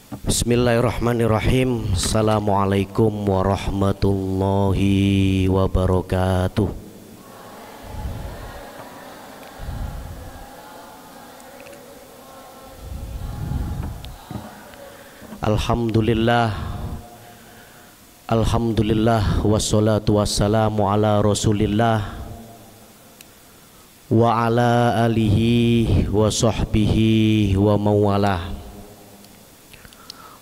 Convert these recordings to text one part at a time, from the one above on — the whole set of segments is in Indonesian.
Bismillahirrahmanirrahim. Assalamualaikum warahmatullahi wabarakatuh. Alhamdulillah, Alhamdulillah, wassalatu wassalamu ala rasulillah wa ala alihi wa sahbihi wa mawalah.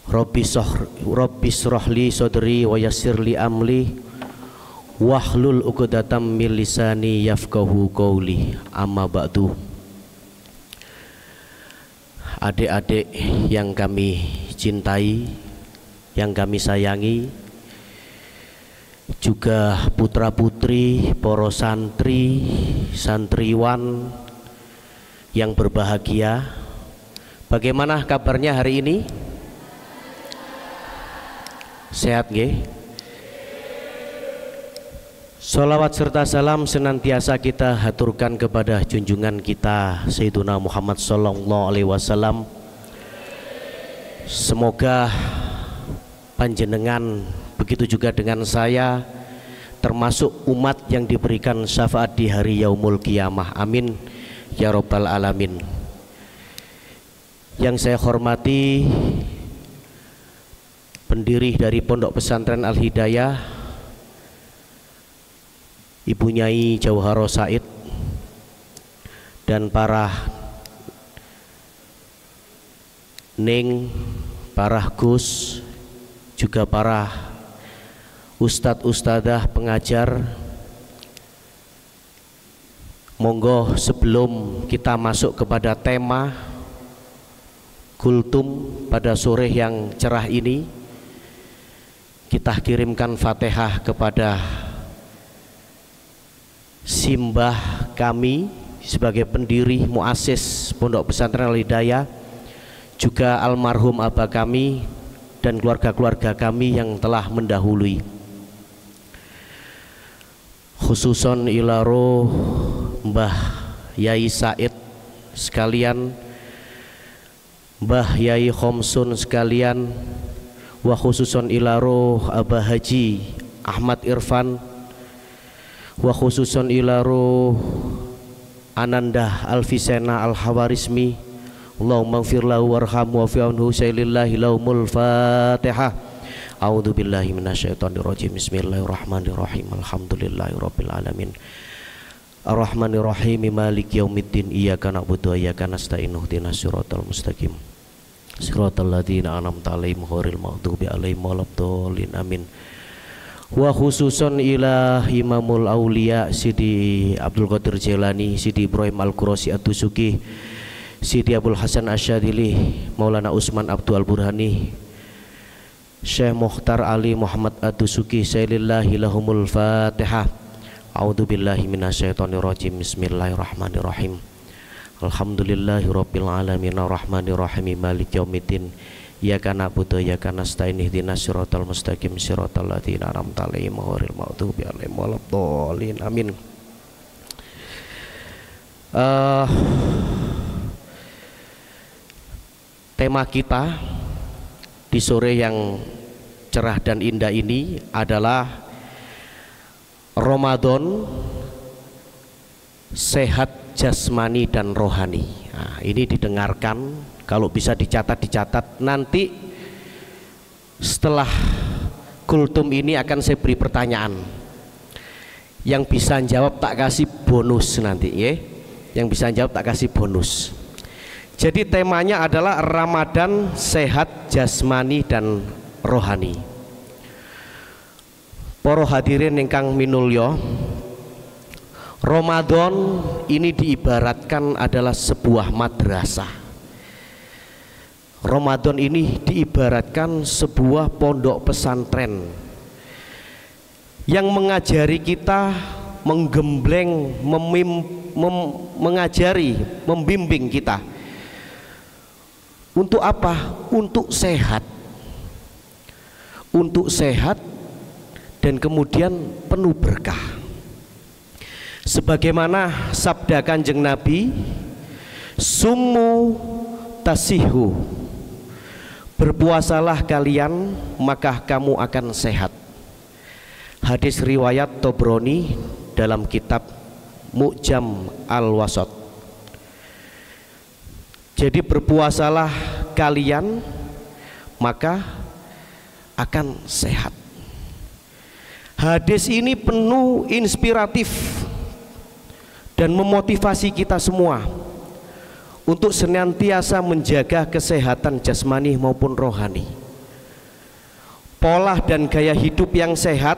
Rabbi shrah li sadri wa yassir li amli wahlul 'uqdatam min lisani yafqahu qawli. Amma ba'du. Adik-adik yang kami cintai, yang kami sayangi, juga putra-putri, para santri, santriwan yang berbahagia. Bagaimana kabarnya hari ini? Sehat nggih? Sholawat serta salam senantiasa kita haturkan kepada junjungan kita Sayyiduna Muhammad sallallahu alaihi wasallam. Semoga panjenengan, begitu juga dengan saya, termasuk umat yang diberikan syafaat di hari yaumul qiyamah. Amin ya rabbal alamin. Yang saya hormati pendiri dari Pondok Pesantren Al-Hidayah, Ibu Nyai Jauharo Said, dan para Ning, para Gus, juga para ustadz ustadzah pengajar. Monggo sebelum kita masuk kepada tema kultum pada sore yang cerah ini, kita kirimkan Fatihah kepada simbah kami sebagai pendiri muassis Pondok Pesantren Al-Hidayah, juga almarhum abah kami dan keluarga-keluarga kami yang telah mendahului. Khususon ila roh Mbah Yai Said sekalian, Mbah Yai Khomsun sekalian, wa khususon ila roh Abah Haji Ahmad Irfan, wa khususon ila roh Ananda Alfisena Al-Hawarizmi. Allahumma gfir lahu warhamhu wa fi'anhu saylillahi laumul Fatihah. A'udzu billahi minasyaitonir rajim. Bismillahirrahmanirrahim. Alhamdulillahi rabbil alamin. Arrahmanirrahim. Maliki yaumiddin. Iyyaka na'budu wa iyyaka nasta'in. Ihdinas siratal mustaqim. Siratal ladzina an'amta 'alaihim ghairil maghdubi 'alaihim waladdallin. Amin. Wa khususon ila Imamul Aulia Sidi Abdul Qadir Jailani, Sidi Ibrahim Al-Qurasi Ad-Dusuki, Sidi Abdul Hasan Asyadili, Maulana Usman Abdul Burhani, Syekh Mukhtar Ali Muhammad Ad-Dusuki. Saylillahi lahumul Fatihah. A'udzu billahi minasyaitonir rajim. Bismillahirrahmanirrahim. Alhamdulillahi rabbil alamin arrahmanirrahim maliki yaumiddin. Iyyaka na'budu wa iyyaka nasta'in. Ihdinas siratal mustaqim siratal ladzina an'amta 'alaihim ghairil maghdubi 'alaihim waladdallin. Amin. Tema kita di sore yang cerah dan indah ini adalah Ramadan sehat jasmani dan rohani. Nah, ini didengarkan, kalau bisa dicatat nanti setelah kultum ini akan saya beri pertanyaan. Yang bisa jawab tak kasih bonus nanti ya. Yang bisa jawab tak kasih bonus. Jadi temanya adalah Ramadan sehat jasmani dan rohani. Para hadirin ingkang minulya, Ramadan ini diibaratkan adalah sebuah madrasah. Ramadan ini diibaratkan sebuah pondok pesantren yang mengajari kita, menggembleng, mengajari, membimbing kita. Untuk apa? Untuk sehat. Untuk sehat dan kemudian penuh berkah. Sebagaimana sabda Kanjeng Nabi, summu tasihu, berpuasalah kalian maka kamu akan sehat. Hadis riwayat Tobroni dalam kitab Mu'jam Al-Wasat. Jadi berpuasalah kalian maka akan sehat. Hadis ini penuh inspiratif dan memotivasi kita semua untuk senantiasa menjaga kesehatan jasmani maupun rohani. Pola dan gaya hidup yang sehat,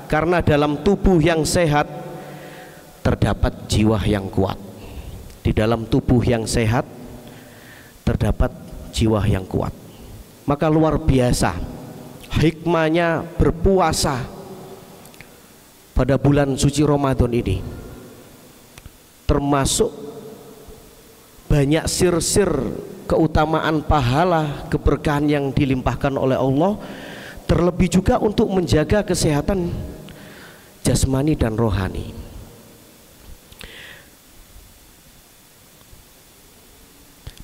karena dalam tubuh yang sehat terdapat jiwa yang kuat. Di dalam tubuh yang sehat terdapat jiwa yang kuat. Maka luar biasa hikmahnya berpuasa pada bulan suci Ramadan ini. Termasuk banyak sir-sir keutamaan pahala, keberkahan yang dilimpahkan oleh Allah, terlebih juga untuk menjaga kesehatan jasmani dan rohani.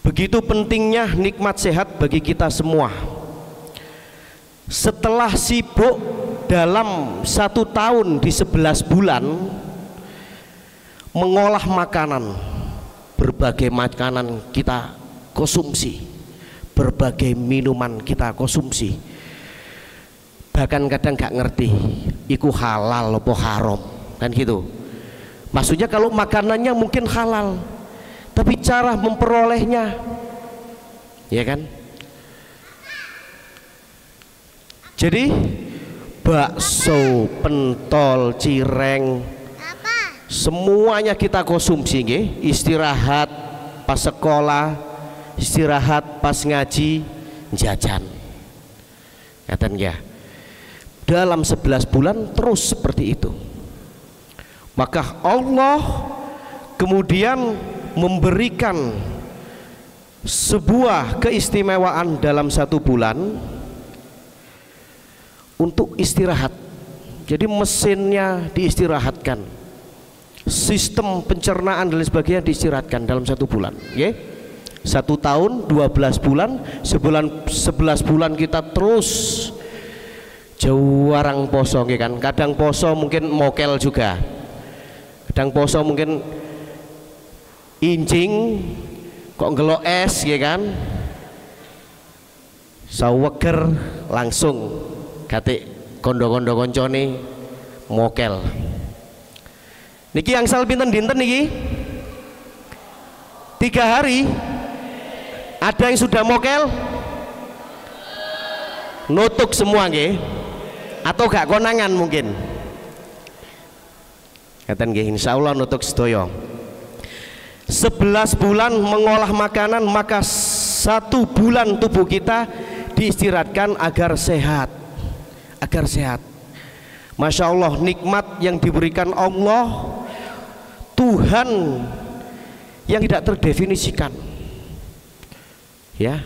Begitu pentingnya nikmat sehat bagi kita semua. Setelah sibuk dalam 1 tahun di 11 bulan mengolah makanan, berbagai makanan kita konsumsi, berbagai minuman kita konsumsi, bahkan kadang gak ngerti iku halal apa haram, kan gitu. Maksudnya kalau makanannya mungkin halal, tapi cara memperolehnya, ya kan? Jadi bakso, pentol, cireng, semuanya kita konsumsi, nggih. Istirahat pas sekolah, istirahat pas ngaji, jajan. Ngaten ya. Dalam 11 bulan terus seperti itu. Maka Allah kemudian memberikan sebuah keistimewaan dalam 1 bulan untuk istirahat. Jadi mesinnya diistirahatkan, sistem pencernaan dan sebagainya diistirahatkan dalam 1 bulan, ya. 1 tahun 12 bulan, 11 bulan kita terus jarang poso, kan. Kadang poso mungkin mokel juga, kadang poso mungkin incing kok ngelok es, ya kan. Saweger langsung kate kondo-kondo koncone mokel. Niki angsal pinten dinten niki? 3 hari. Ada yang sudah mokel? Nutuk semua nggih? Atau gak konangan mungkin? Ngaten nggih, insyaallah nutuk sedaya. 11 bulan mengolah makanan, maka 1 bulan tubuh kita diistirahatkan agar sehat. Agar sehat. Masya Allah, nikmat yang diberikan Allah, Tuhan yang tidak terdefinisikan, ya.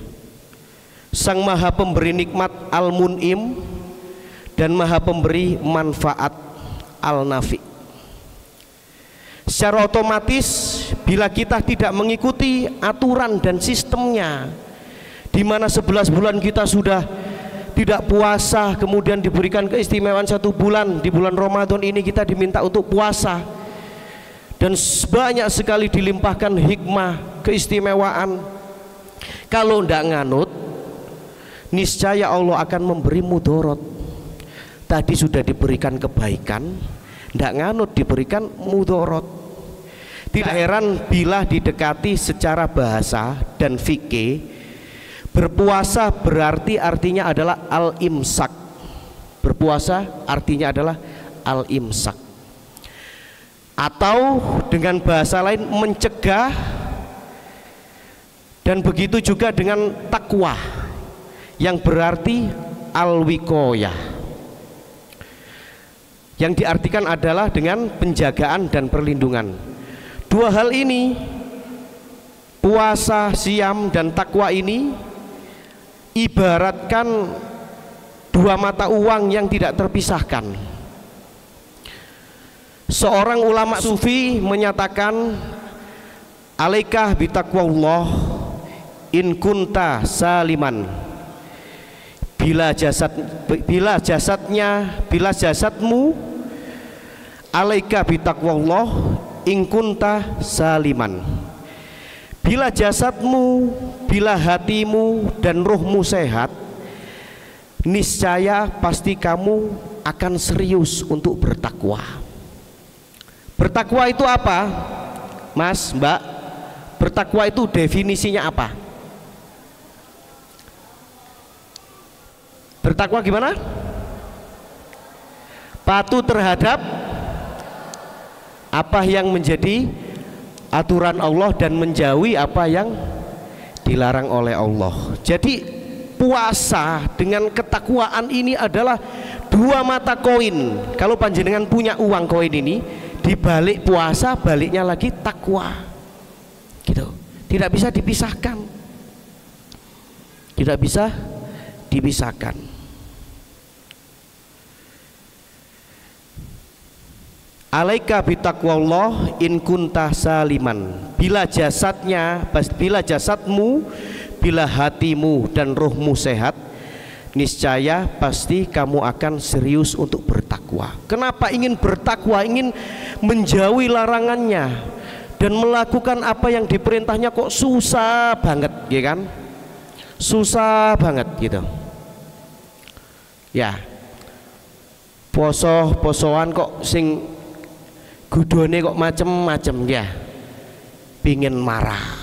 Sang Maha Pemberi nikmat Al-Mun'im dan Maha Pemberi manfaat Al-Nafi. Secara otomatis bila kita tidak mengikuti aturan dan sistemnya, di mana 11 bulan kita sudah tidak puasa, kemudian diberikan keistimewaan 1 bulan, di bulan Ramadan ini kita diminta untuk puasa, dan banyak sekali dilimpahkan hikmah, keistimewaan. Kalau tidak nganut, niscaya Allah akan memberi mudorot. Tadi sudah diberikan kebaikan, tidak nganut diberikan mudorot. Tidak heran bila didekati secara bahasa dan fikih, berpuasa berarti artinya adalah al-imsak. Berpuasa artinya adalah al-imsak, atau dengan bahasa lain mencegah, dan begitu juga dengan takwa yang berarti al-wiqoyah, yang diartikan adalah dengan penjagaan dan perlindungan. 2 hal ini, puasa, siam, dan takwa ini ibaratkan 2 mata uang yang tidak terpisahkan. Seorang ulama sufi menyatakan, alaikah bitaqwallah in kunta saliman bila jasadmu alaika bitaqwallah in kunta saliman. Bila jasadmu, bila hatimu dan ruhmu sehat, niscaya pasti kamu akan serius untuk bertakwa. Bertakwa itu apa, Mas, Mbak? Bertakwa itu definisinya apa? Bertakwa gimana? Patuh terhadap apa yang menjadi aturan Allah dan menjauhi apa yang dilarang oleh Allah. Jadi puasa dengan ketakwaan ini adalah dua mata koin. Kalau panjenengan punya uang koin ini, dibalik puasa baliknya lagi takwa. Gitu. Tidak bisa dipisahkan. Tidak bisa dipisahkan. Alaika bitaqwallah in kunta saliman. Bila jasadmu, bila hatimu dan rohmu sehat, niscaya pasti kamu akan serius untuk bertakwa. Kenapa ingin bertakwa? Ingin menjauhi larangannya dan melakukan apa yang diperintahnya kok susah banget, ya kan? Susah banget gitu. Ya. Posoan kok sing gudone kok macem-macem ya, pingin marah,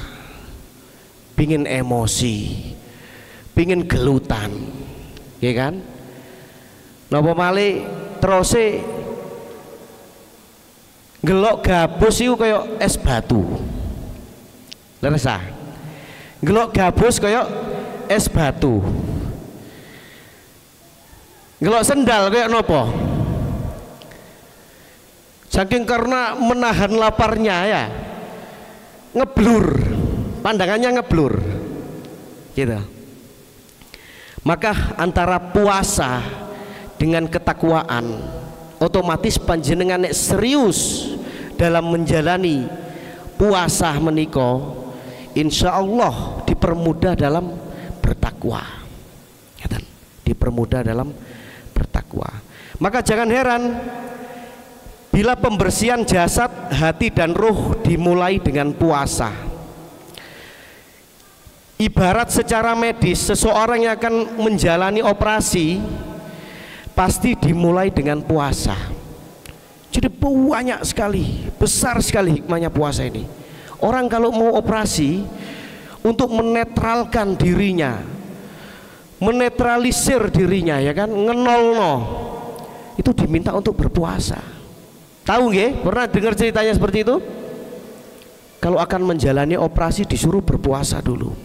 pingin emosi, pingin gelutan, ya kan? Napa malih terose ngelok gabus itu kayak es batu, leresa. Ngelok gabus kayak es batu, ngelok sendal kayak nopo? Saking karena menahan laparnya ya, ngeblur, pandangannya ngeblur gitu. Maka antara puasa dengan ketakwaan, otomatis panjenengan nek serius dalam menjalani puasa menika, insya Allah dipermudah dalam bertakwa, dipermudah dalam bertakwa. Maka jangan heran bila pembersihan jasad, hati dan ruh dimulai dengan puasa. Ibarat secara medis, seseorang yang akan menjalani operasi pasti dimulai dengan puasa. Jadi banyak sekali, besar sekali hikmahnya puasa ini. Orang kalau mau operasi untuk menetralkan dirinya, menetralisir dirinya, ya kan, ngenolno, itu diminta untuk berpuasa. Tahu nggih? Pernah dengar ceritanya seperti itu? Kalau akan menjalani operasi disuruh berpuasa dulu.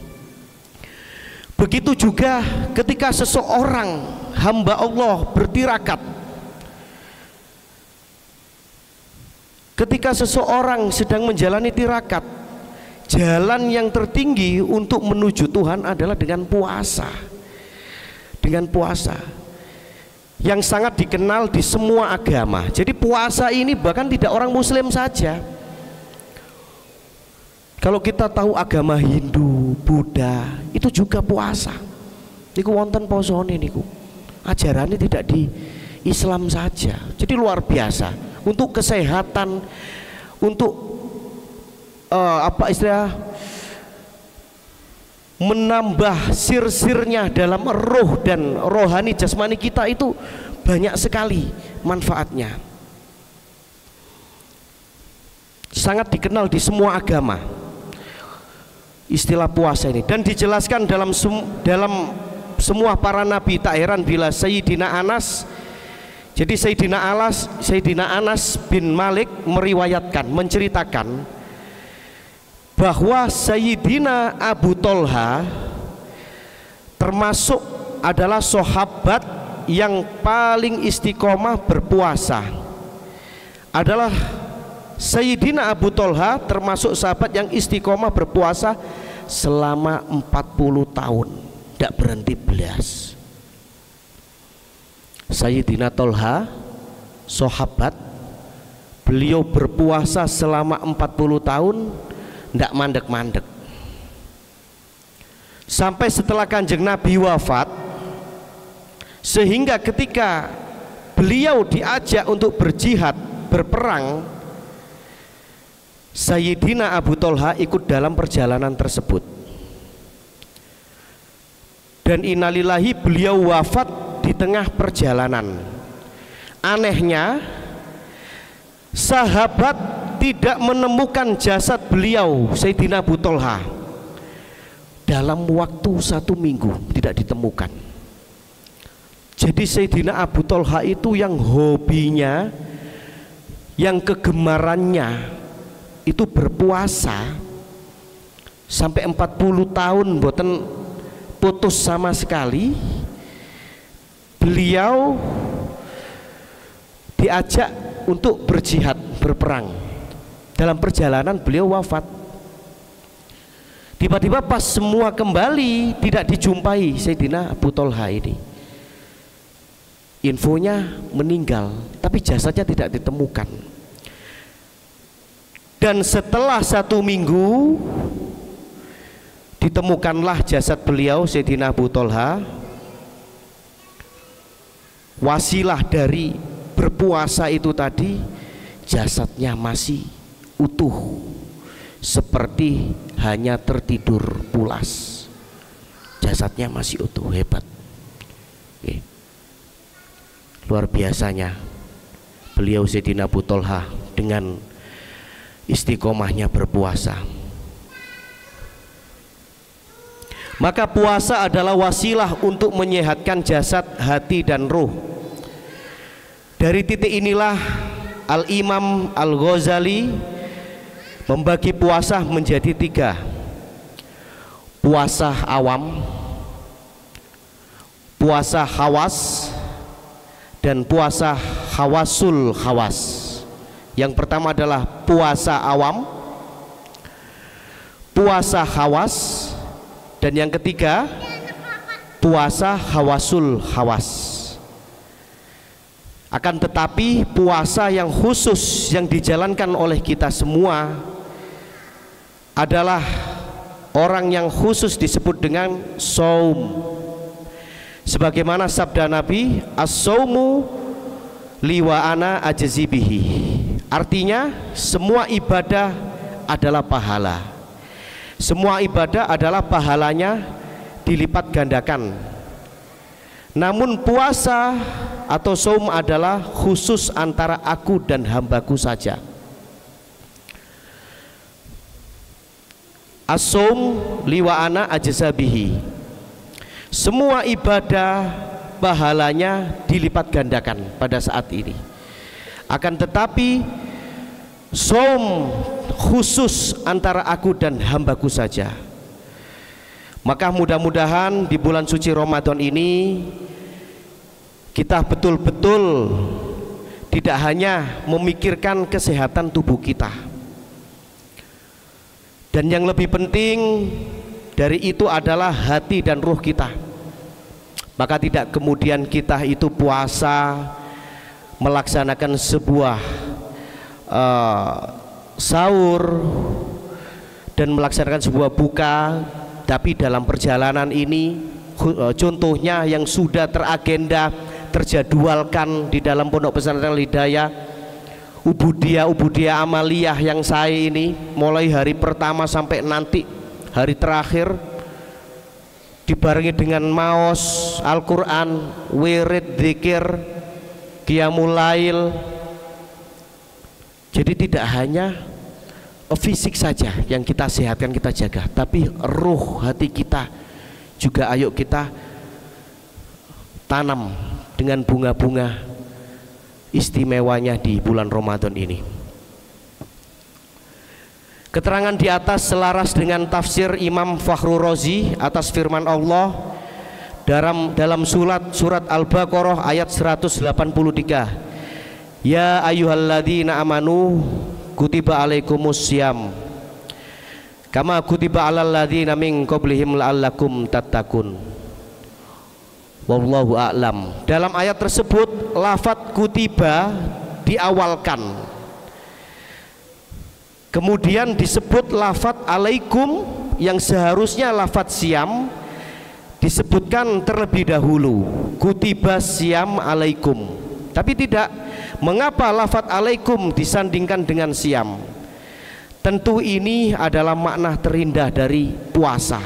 Begitu juga ketika seseorang hamba Allah bertirakat. Ketika seseorang sedang menjalani tirakat, jalan yang tertinggi untuk menuju Tuhan adalah dengan puasa. Dengan puasa yang sangat dikenal di semua agama. Jadi puasa ini bahkan tidak orang Muslim saja. Kalau kita tahu agama Hindu, Buddha, itu juga puasa. Niku wonten posone niku. Ajarannya tidak di Islam saja. Jadi luar biasa. Untuk kesehatan, untuk menambah sir-sirnya dalam roh dan rohani jasmani kita, itu banyak sekali manfaatnya. Sangat dikenal di semua agama istilah puasa ini, dan dijelaskan dalam semua para nabi. Tak heran bila Sayyidina Anas, jadi Sayyidina Anas bin Malik meriwayatkan, menceritakan bahwa Sayyidina Abu Tolha termasuk adalah sahabat yang paling istiqomah berpuasa. Adalah Sayyidina Abu Tolha termasuk sahabat yang istiqomah berpuasa selama 40 tahun, tidak berhenti belas. Sayyidina Tolha sahabat, beliau berpuasa selama 40 tahun, tidak mandek-mandek. Sampai setelah Kanjeng Nabi wafat, Sehingga ketika beliau diajak untuk berjihad, berperang, Sayyidina Abu Thalha ikut dalam perjalanan tersebut. Dan innalillahi, beliau wafat di tengah perjalanan. Anehnya, sahabat tidak menemukan jasad beliau Sayyidina Abu Thalha dalam waktu 1 minggu, tidak ditemukan. Jadi Sayyidina Abu Thalha itu yang hobinya, yang kegemarannya itu berpuasa sampai 40 tahun mboten putus sama sekali. Beliau diajak untuk berjihad, berperang. Dalam perjalanan beliau wafat. Tiba-tiba pas semua kembali, tidak dijumpai Sayyidina Abu Thalha ini. Infonya meninggal, tapi jasadnya tidak ditemukan. Dan setelah 1 minggu ditemukanlah jasad beliau Sayyidina Abu Thalha. Wasilah dari berpuasa itu tadi, jasadnya masih utuh, seperti hanya tertidur pulas. Jasadnya masih utuh, hebat. Oke. Luar biasanya beliau Sayyidina Abu Thalha dengan istiqomahnya berpuasa. Maka puasa adalah wasilah untuk menyehatkan jasad, hati dan ruh. Dari titik inilah Al-Imam Al-Ghazali membagi puasa menjadi 3. Puasa awam, puasa khawas, dan puasa khawasul khawas. Yang pertama adalah puasa awam, puasa khawas, dan yang ketiga puasa khawasul khawas. Akan tetapi puasa yang khusus yang dijalankan oleh kita semua adalah orang yang khusus disebut dengan saum. Sebagaimana sabda Nabi, as-saumu liwa ana ajzi bihi. Artinya semua ibadah adalah pahala. Semua ibadah adalah pahalanya dilipat gandakan. Namun puasa atau saum adalah khusus antara aku dan hambaku saja. As-saum liwa ana ajza bihi. Semua ibadah pahalanya dilipat gandakan pada saat ini. Akan tetapi saum khusus antara aku dan hambaku saja. Maka mudah-mudahan di bulan suci Ramadan ini kita betul-betul tidak hanya memikirkan kesehatan tubuh kita, dan yang lebih penting dari itu adalah hati dan ruh kita. Maka tidak kemudian kita itu puasa melaksanakan sebuah sahur dan melaksanakan sebuah buka, tapi dalam perjalanan ini contohnya yang sudah teragenda, terjadwalkan di dalam Pondok Pesantren Hidayah, ubudiyah amaliyah yang saya ini mulai hari pertama sampai nanti hari terakhir dibarengi dengan maos Al-Quran, wirid, dzikir, qiyamul lail. Jadi tidak hanya fisik saja yang kita sehatkan, kita jaga, tapi ruh hati kita juga ayo kita tanam dengan bunga-bunga istimewanya di bulan Ramadan ini. Keterangan di atas selaras dengan tafsir Imam Fakhrur Razi atas firman Allah dalam surat Al-Baqarah ayat 183. Ya ayyuhalladzina amanu kutiba alaikumus syiyam kama kutiba alal ladzina min qablihim la'allakum tattaqun. Wallahu a'lam. Dalam ayat tersebut lafadz kutiba diawalkan, kemudian disebut lafadz alaikum yang seharusnya lafadz syiyam, disebutkan terlebih dahulu kutiba siyam alaikum, tapi tidak. Mengapa lafadz alaikum disandingkan dengan siyam? Tentu ini adalah makna terindah dari puasa.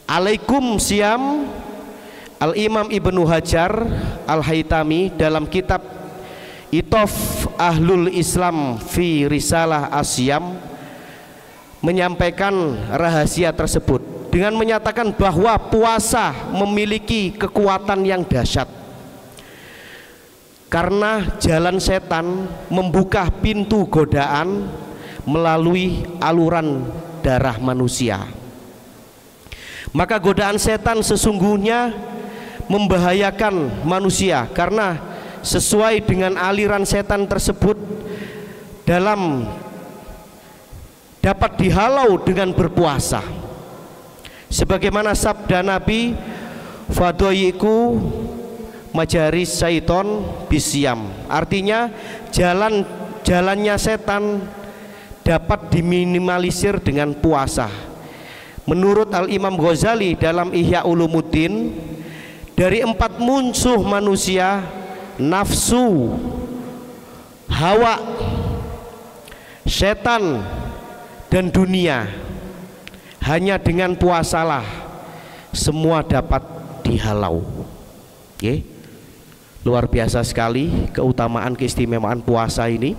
Alaikum siyam, Al-Imam Ibnu Hajar Al-Haytami dalam kitab Itof Ahlul Islam fi Risalah Asyam menyampaikan rahasia tersebut dengan menyatakan bahwa puasa memiliki kekuatan yang dahsyat, karena jalan setan membuka pintu godaan melalui aluran darah manusia. Maka godaan setan sesungguhnya membahayakan manusia, karena sesuai dengan aliran setan tersebut dapat dihalau dengan berpuasa. Sebagaimana sabda Nabi, fadoyiku majaris syaiton bisyam, artinya jalannya setan dapat diminimalisir dengan puasa. Menurut Al-Imam Ghazali dalam Ihya Ulumuddin, dari 4 musuh manusia, nafsu, hawa, setan, dan dunia, hanya dengan puasalah semua dapat dihalau. Oke? Luar biasa sekali keutamaan keistimewaan puasa ini.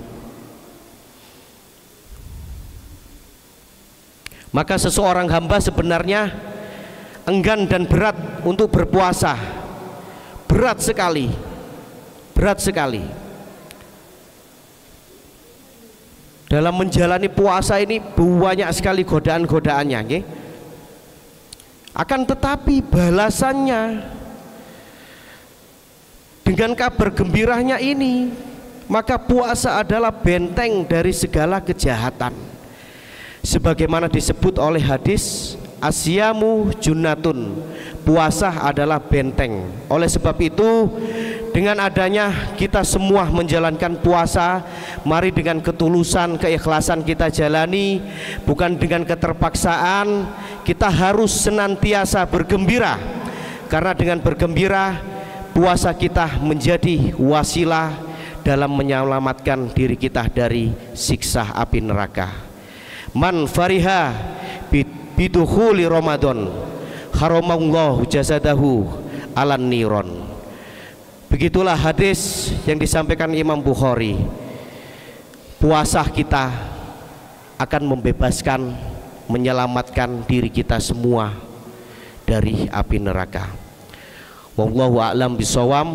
Maka seseorang hamba sebenarnya enggan dan berat untuk berpuasa, berat sekali, berat sekali. Dalam menjalani puasa ini banyak sekali godaan-godaannya, okay? Akan tetapi balasannya dengan kabar gembiranya ini, maka puasa adalah benteng dari segala kejahatan, sebagaimana disebut oleh hadis asyamu junnatun, puasa adalah benteng. Oleh sebab itu, dengan adanya kita semua menjalankan puasa, mari dengan ketulusan, keikhlasan kita jalani, bukan dengan keterpaksaan. Kita harus senantiasa bergembira, karena dengan bergembira puasa kita menjadi wasilah dalam menyelamatkan diri kita dari siksa api neraka. Man fariha bidukhuli Ramadan haramallahu jasadahu alan niron. Begitulah hadis yang disampaikan Imam Bukhari. Puasa kita akan membebaskan, menyelamatkan diri kita semua dari api neraka. Wallahu a'lam bishawab.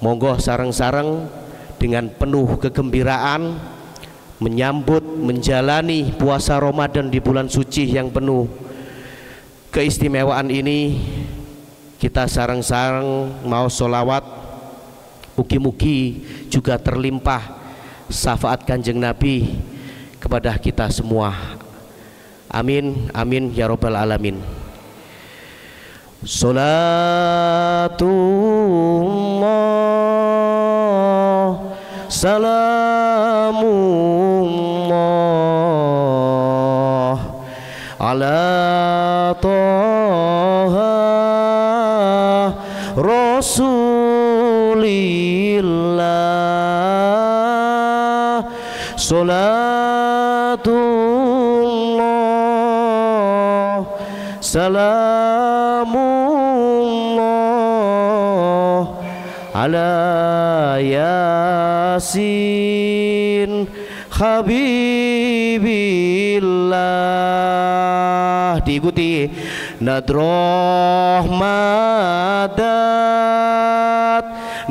Monggo sareng-sareng dengan penuh kegembiraan menyambut, menjalani puasa Ramadan di bulan suci yang penuh keistimewaan ini. Kita sareng-sareng mau sholawat, mugi-mugi juga terlimpah syafaat Kanjeng Nabi kepada kita semua. Amin, amin ya robbal alamin. Salatullah salamullah ala toha Rasulillah. Salatullah salamullah ala Yasin Habibillah. Diikuti nadroh madat,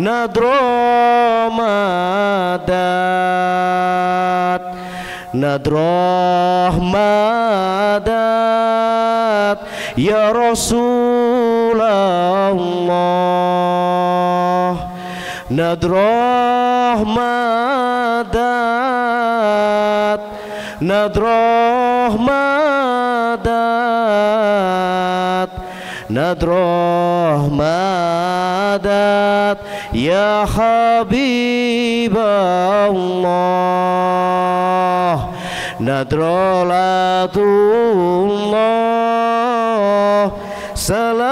nadroh madat, nadroh madat ya Rasulullah. Nadroh madat, nadroh madat, nadroh madat ya Habiballah. Nadrolatullah salamullah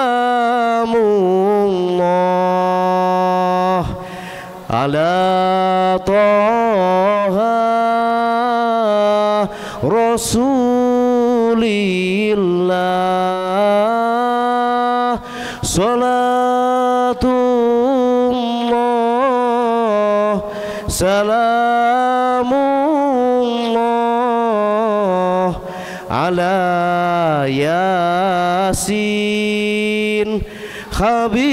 ala Toha Rasulillah salatullah salamullah ala Yasin Habibillah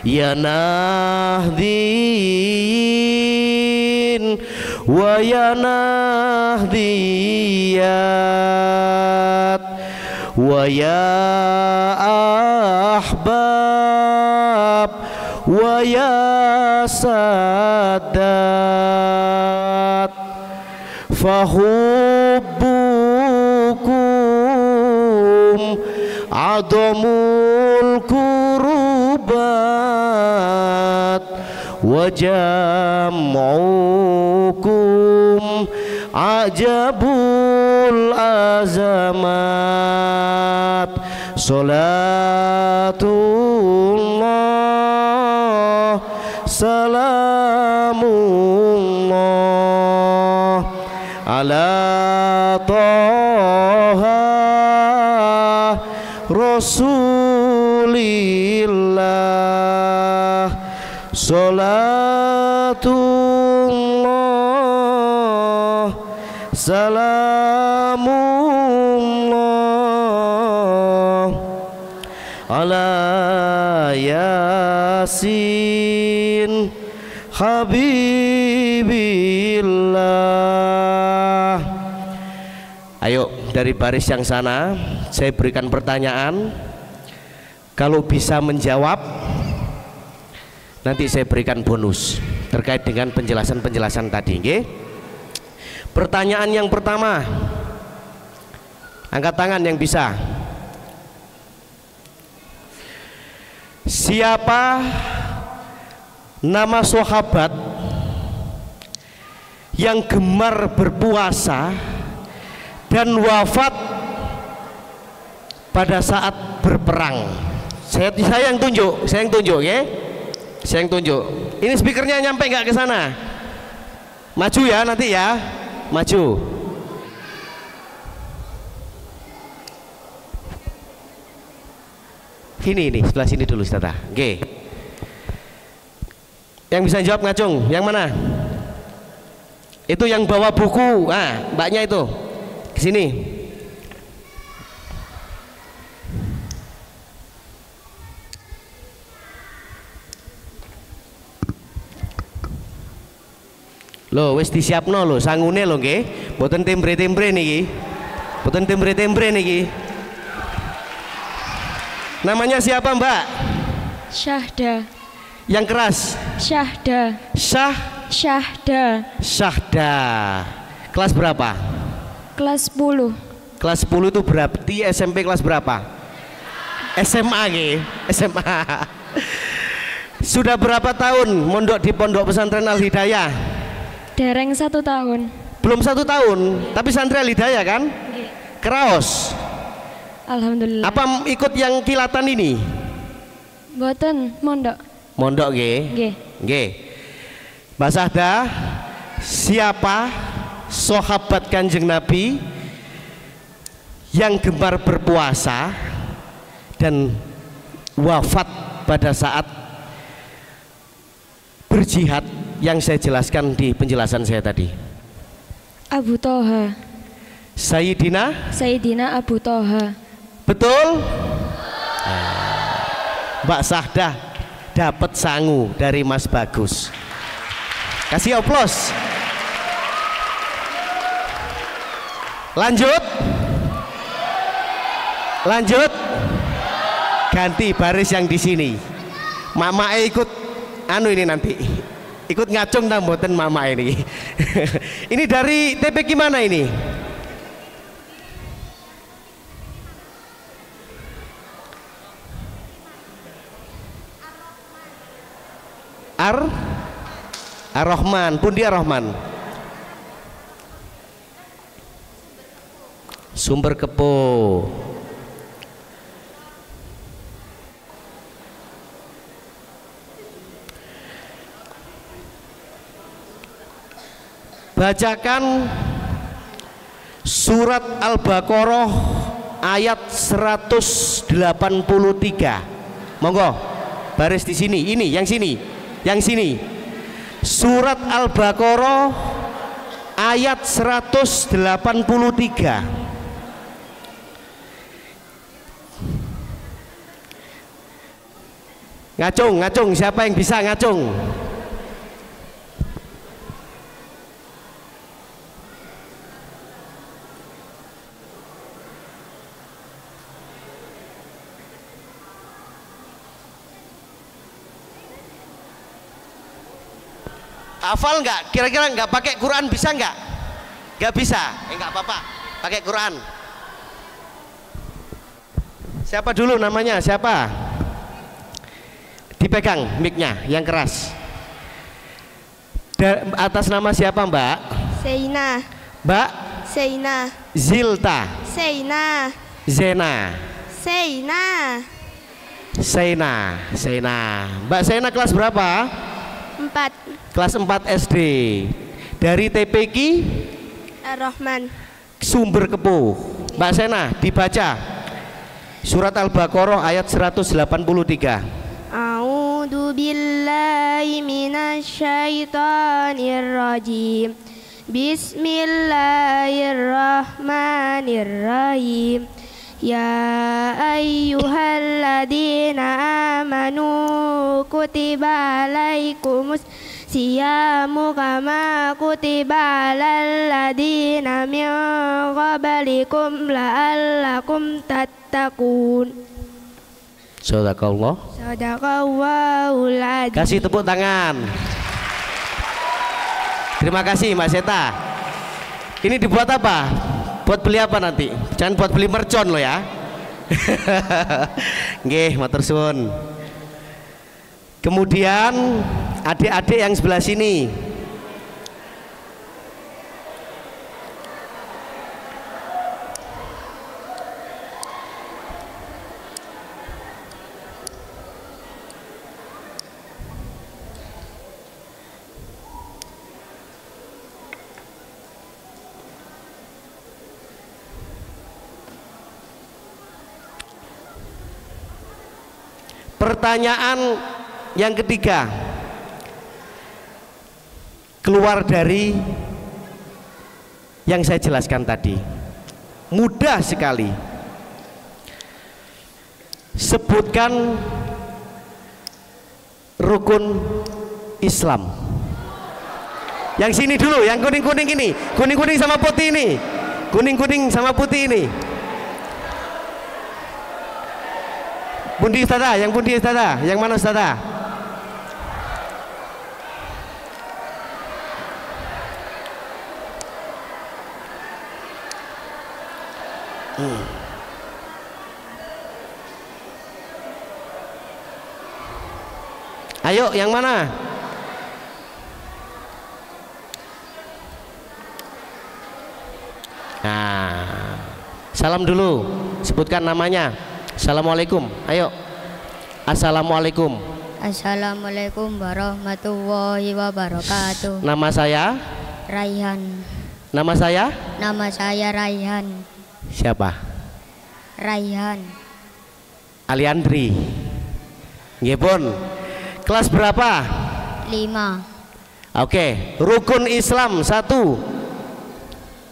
ya nahdin wa ya nahdiyat wa ya ahbab wa ya sadat fahubbukum adamul kurubat wa jam'ukum ajabul azamat salatullah salamullah ala Toha Rasulillah salatullah salamullah ala Yasin Habibillah. Ayo dari baris yang sana saya berikan pertanyaan, kalau bisa menjawab nanti saya berikan bonus terkait dengan penjelasan-penjelasan tadi, nggih? Pertanyaan yang pertama, angkat tangan yang bisa. Siapa nama sahabat yang gemar berpuasa dan wafat pada saat berperang? Saya yang tunjuk, ya. Saya yang tunjuk. Ini speakernya nyampe nggak ke sana? Maju ya nanti ya, maju. Ini sebelah sini dulu, Ustaz. Oke. Yang bisa jawab ngacung, yang mana? Itu yang bawa buku, mbaknya itu, ke sini. Loh, wis disiapno lho, sangune lho nggih. Mboten tembre-tembre niki. Mboten tembre-tembre niki. Namanya siapa, Mbak? Syahda. Yang keras? Syahda. Syahda. Syahda. Kelas berapa? Kelas 10. Kelas 10 itu berarti SMP kelas berapa? SMA nggih, SMA. Sudah berapa tahun mondok di Pondok Pesantren Al Hidayah? Dereng 1 tahun. Belum 1 tahun, tapi santri Al Hidayah kan? Nggih. Keraos. Alhamdulillah. Apa ikut yang kilatan ini? Mboten, mondok. Mondok nggih. Nggih. Nggih. Mbak Syahda, siapa sahabat Kanjeng Nabi yang gemar berpuasa dan wafat pada saat berjihad yang saya jelaskan di penjelasan saya tadi? Abu Toha. Sayyidina Abu Toha. Betul? Mbak Syahda dapat sangu dari Mas Bagus. Kasih aplaus. Lanjut. Ganti baris yang di sini. Mama ikut ini nanti. Ikut ngacung tamboten mama ini. Ini dari TPQ mana ini? Ar-Rahman, Pundi Ar-Rahman. Sumber Kepo. Bacakan surat Al-Baqarah ayat 183. Monggo, baris di sini. Ini yang sini. Yang sini. Surat Al-Baqarah ayat 183. Ngacung, siapa yang bisa ngacung? Hafal nggak? Kira-kira nggak pakai Quran bisa nggak? Nggak bisa? Nggak apa-apa. Pakai Quran. Siapa dulu namanya? Siapa? Dipegang mic-nya yang keras. Atas nama siapa, Mbak? Seina. Mbak? Seina. Zilta. Seina. Zena. Seina. Seina. Mbak Seina kelas berapa? 4. Kelas 4 SD. Dari TPQ Ar-Rahman. Sumber Kepo. Mbak Sena, dibaca surat Al-Baqarah ayat 183. A'udzu billahi minasyaitonir rajim. Bismillahirrahmanirrahim. Ya ayyuhalladzina amanu kutiba alaikumus siyamu kama kutiba alal ladzina min qablikum la'allakum tattaqun. Sadaqallah. Sadaqallahul adzim. Kasih tepuk tangan. Terima kasih Mbak Seta. Ini dibuat apa? Buat beli apa nanti? Jangan buat beli mercon lo ya. Nggih, matur suwun. Kemudian adik-adik yang sebelah sini. Pertanyaan yang ketiga, keluar dari yang saya jelaskan tadi, mudah sekali. Sebutkan rukun Islam. Yang sini dulu, yang kuning-kuning ini, kuning-kuning sama putih ini, kuning-kuning sama putih ini. Pundi Ustazah, yang pundi Ustazah, yang mana Ustazah? Ayo, yang mana? Nah, salam dulu, sebutkan namanya. Assalamualaikum, ayo. Assalamualaikum. Assalamualaikum warahmatullahi wabarakatuh. Nama saya Raihan. Nama saya? Nama saya Raihan. Siapa? Raihan. Aliandri. Nggih pun. Kelas berapa? 5. Oke, rukun Islam 1.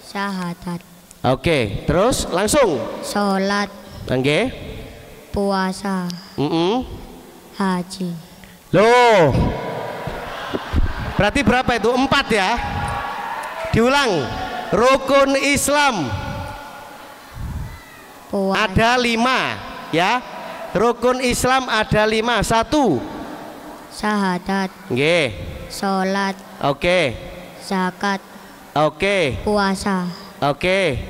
Syahadat. Oke, terus langsung. Salat. Nggih. Puasa. Haji. Loh. Berarti berapa itu? 4 ya? Diulang. Rukun Islam Puasa. ada 5 ya. Rukun Islam ada 5. 1. Syahadat. Nggih. Salat. Oke. Zakat. Oke. Puasa. Oke.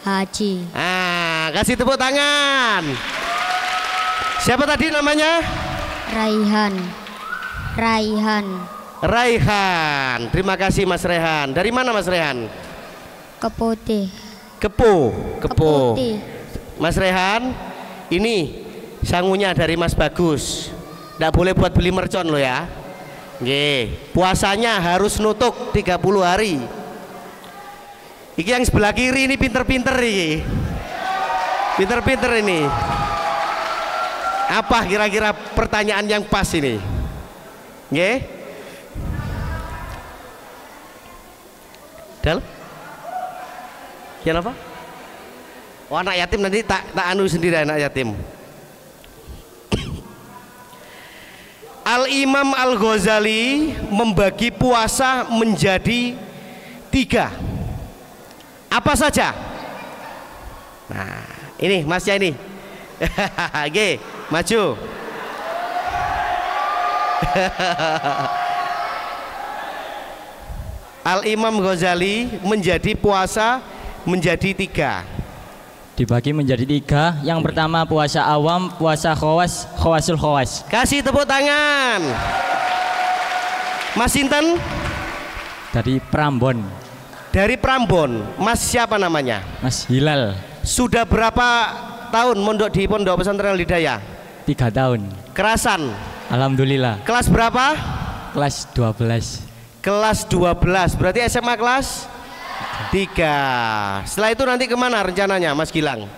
Haji. Kasih tepuk tangan. Siapa tadi namanya? Raihan. Raihan. Raihan. Terima kasih Mas Rehan. Dari mana Mas Rehan? Keputih. Kepo. Keputi. Mas Rehan, ini sangunya dari Mas Bagus. Nggak boleh buat beli mercon lo ya. Nggih, puasanya harus nutuk 30 hari. Iki yang sebelah kiri ini pinter-pinter iki. Pinter-pinter ini. Apa kira-kira pertanyaan yang pas ini? Nggih? Dal? Kenapa? Oh, anak yatim nanti tak anu sendiri anak yatim. Al-Imam Al-Ghazali membagi puasa menjadi 3. Apa saja? Nah, ini masnya ini. Oke, maju. Al-Imam Ghazali menjadi puasa menjadi 3. Dibagi menjadi 3. Yang pertama puasa awam, puasa khawas, khawasul khawas. Kasih tepuk tangan. Mas Sinten? Dari Prambon. Dari Prambon. Mas siapa namanya? Mas Hilal. Sudah berapa tahun mondok di Pondok Pesantren Al Hidayah? 3 tahun. Kerasan. Alhamdulillah. Kelas berapa? Kelas 12. Kelas 12. Berarti SMA kelas 3. Setelah itu nanti kemana rencananya Mas Gilang?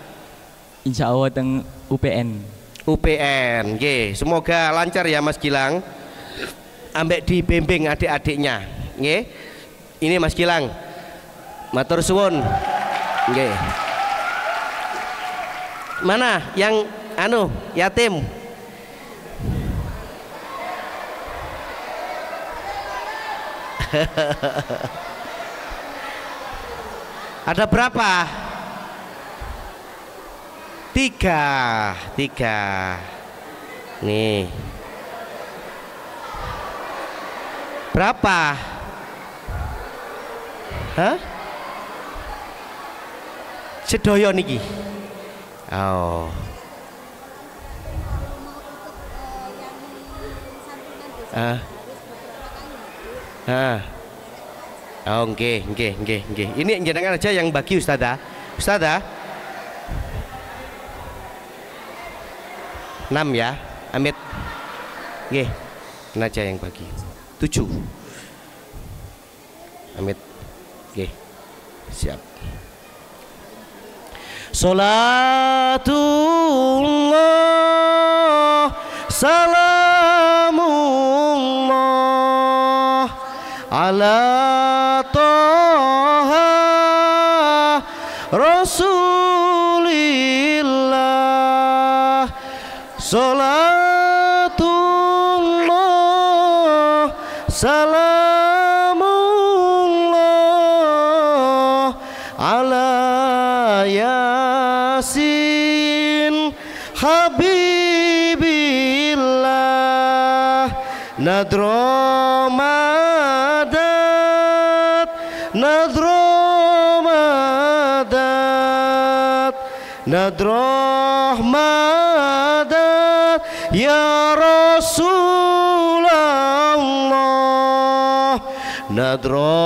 Insya Allah teng UPN. UPN. Nggih, semoga lancar ya Mas Gilang. Ambek dibimbing adik-adiknya. Nggih. Ini Mas Gilang. Matur suwun. Nggih. Mana yang anu yatim? Ada berapa? 3. Nih. Berapa? Hah? Sedoyo niki. Oh. Oh, nggih. Ini jenengan aja yang bagi Ustazah. Ustazah. 6 ya, Amit. Nggih. Ini aja yang bagi. 7. Amit. Nggih. Siap. Salatullah salamullah ala Toha Rasulillah. Salatullah salamullah ala Yasin Habibillah nadromadat nadromadat ya Rasulullah nadromadat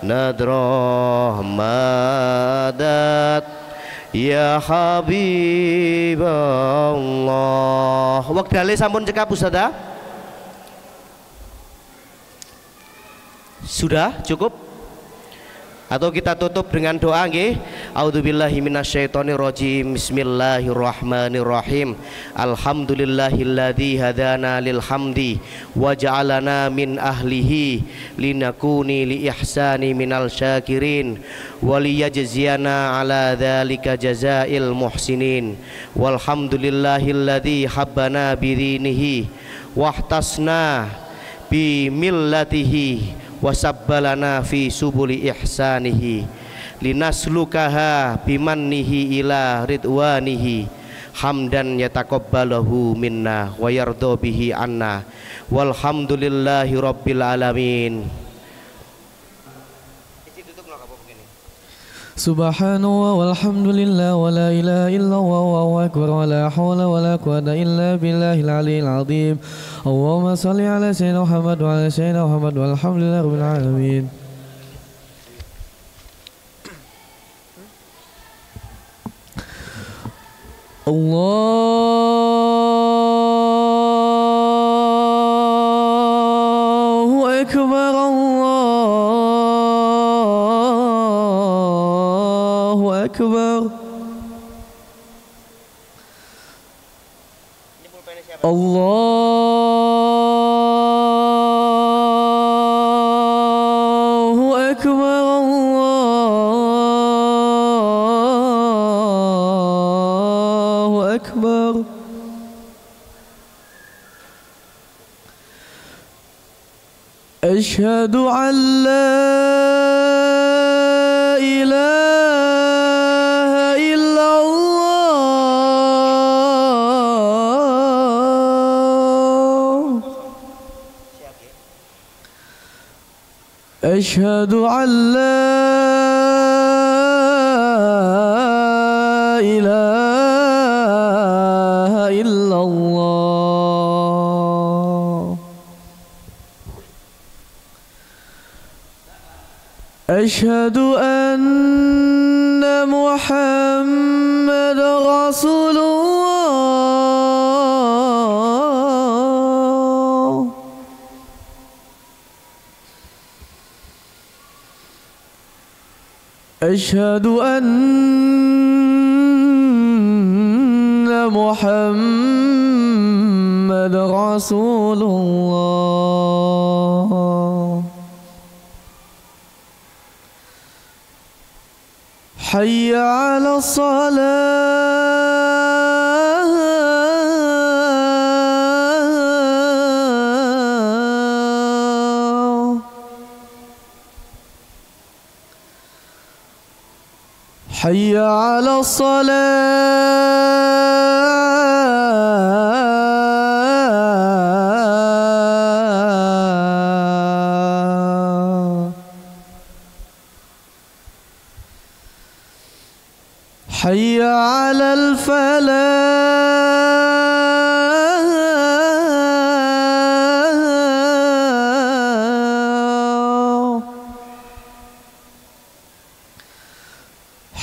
nadrohmadat ya Habiballah. Wekdale sampun cekap Ustazah? Sudah cukup? Atau kita tutup dengan doa nggih. A'udzubillahi minasyaitonirrajim. Bismillahirrahmanirrahim. Alhamdulillahilladzi hadana lil hamdi wa ja'alana min ahlihi linakuni li ihsani minal syakirin wa liyajziyana ala dzalika jazail muhsinin. Walhamdulillahilladzi habbana bidinihi wahtasna bi millatihi wasabbalana fi subuli ihsanihi linaslukaha bimannihi ila ridwanihi hamdan yataqabbalahu minna wa yardha bihi anna walhamdulillahi rabbil alamin. Subhanallah walhamdulillah wa la ilaha illallah wallahu akbar wa la hawla wa la quwwata illa billahil aliyyil azim. Allahumma shalli ala sayyidina Muhammad wa ala sayyidina Muhammad walhamdulillahi rabbil alamin. Allahu akbar, Allahu akbar. Allahu akbar, Allahu akbar. Asyhadu an la ilaha illallah. Asyhadu an la ilaha illallah. Asyhadu anna Muhammadar Rasulullah. Asyhadu anna Muhammadar Rasulullah. Hayya 'ala shalah. Hayya 'ala salah. Hayya 'alal falah.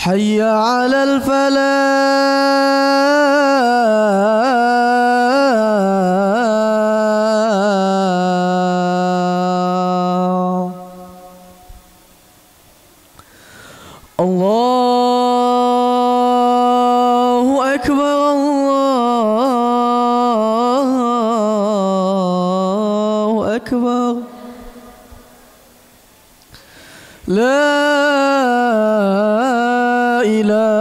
Hayya 'alal falah. Allahu akbar, Allahu akbar. La ilaha